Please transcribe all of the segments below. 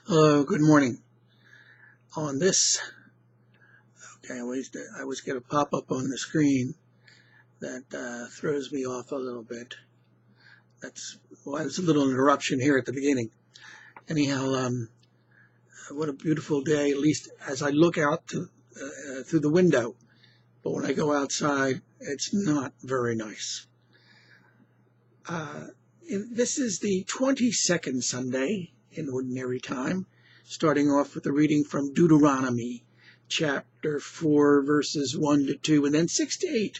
Hello, good morning. On this, I always get a pop-up on the screen that throws me off a little bit. That's why there's a little interruption here at the beginning. Anyhow, what a beautiful day, at least as I look out through the window. But when I go outside, it's not very nice. This is the 22nd Sunday in Ordinary Time, starting off with a reading from Deuteronomy, chapter 4, verses 1 to 2, and then 6 to 8.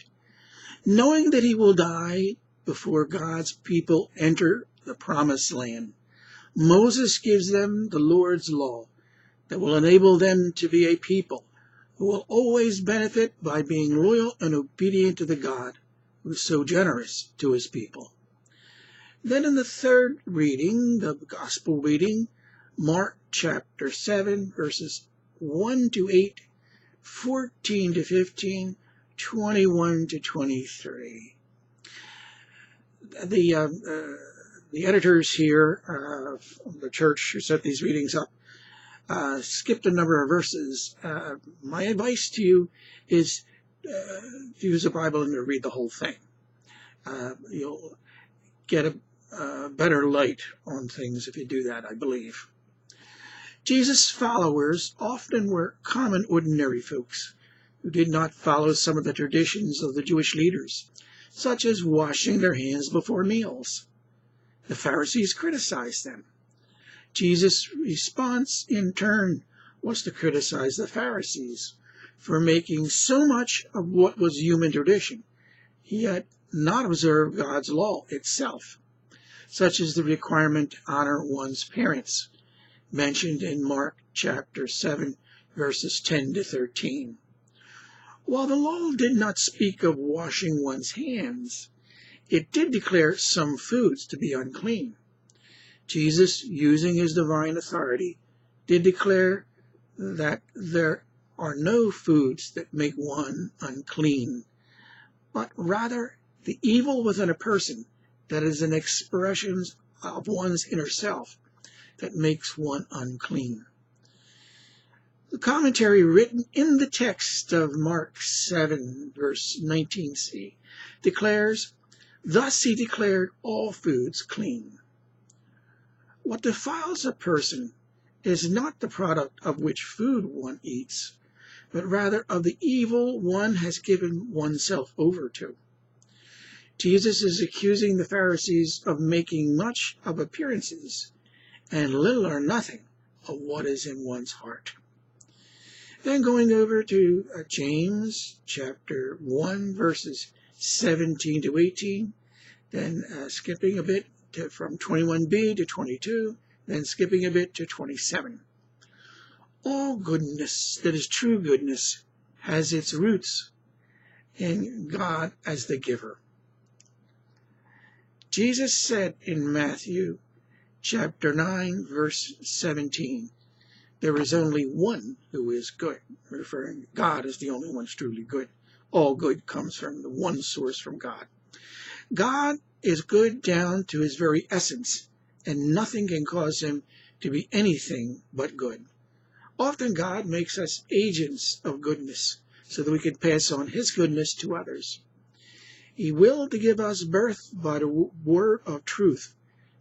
Knowing that he will die before God's people enter the promised land, Moses gives them the Lord's law that will enable them to be a people who will always benefit by being loyal and obedient to the God who is so generous to his people. Then in the third reading, the gospel reading, Mark chapter 7, verses 1 to 8, 14 to 15, 21 to 23. The editors here of the church who set these readings up skipped a number of verses. My advice to you is to use the Bible and to read the whole thing. You'll get a better light on things if you do that, I believe. Jesus' followers often were common ordinary folks who did not follow some of the traditions of the Jewish leaders, such as washing their hands before meals. The Pharisees criticized them. Jesus' response, in turn, was to criticize the Pharisees for making so much of what was human tradition, yet not observe God's law itself, such as the requirement to honor one's parents, mentioned in Mark chapter 7, verses 10 to 13. While the law did not speak of washing one's hands, it did declare some foods to be unclean. Jesus, using his divine authority, did declare that there are no foods that make one unclean, but rather the evil within a person that is an expression of one's inner self that makes one unclean. The commentary written in the text of Mark 7, verse 19c, declares, "Thus he declared all foods clean." What defiles a person is not the product of which food one eats, but rather of the evil one has given oneself over to. Jesus is accusing the Pharisees of making much of appearances and little or nothing of what is in one's heart. Then going over to James chapter 1, verses 17 to 18, then skipping a bit from 21b to 22, then skipping a bit to 27. All goodness that is true goodness has its roots in God as the giver. Jesus said in Matthew chapter 9, verse 17, "There is only one who is good," referring to God as the only one who's truly good. All good comes from the one source, from God. God is good down to his very essence, and nothing can cause him to be anything but good. Often God makes us agents of goodness so that we can pass on his goodness to others. He willed to give us birth by the word of truth,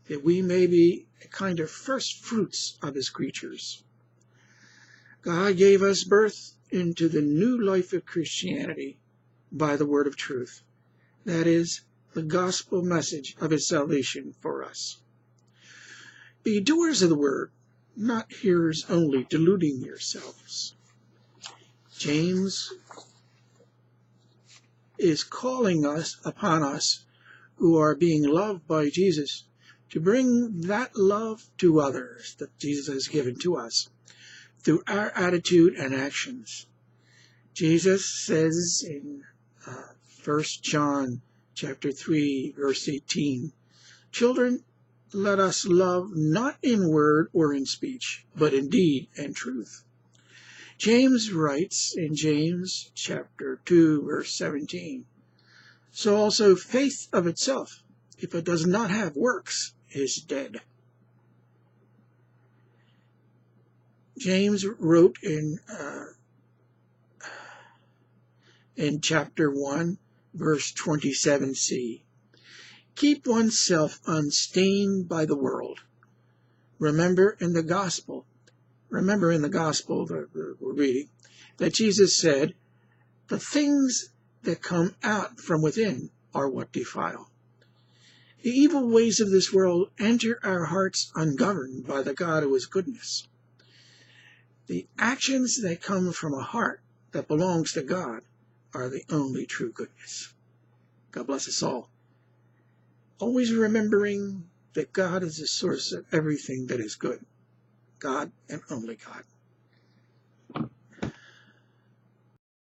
that we may be a kind of first fruits of his creatures. God gave us birth into the new life of Christianity by the word of truth. That is, the gospel message of his salvation for us. Be doers of the word, not hearers only, deluding yourselves. James is calling upon us who are being loved by Jesus to bring that love to others that Jesus has given to us through our attitude and actions. Jesus says in 1 John chapter 3, verse 18, "Children, let us love not in word or in speech, but in deed and truth." James writes in James chapter 2, verse 17, "So also faith of itself, if it does not have works, is dead." James wrote in chapter 1, verse 27c, keep oneself unstained by the world. Remember in the gospel that we're reading, that Jesus said, the things that come out from within are what defile. The evil ways of this world enter our hearts ungoverned by the God who is goodness. The actions that come from a heart that belongs to God are the only true goodness. God bless us all. Always remembering that God is the source of everything that is good. God and only God.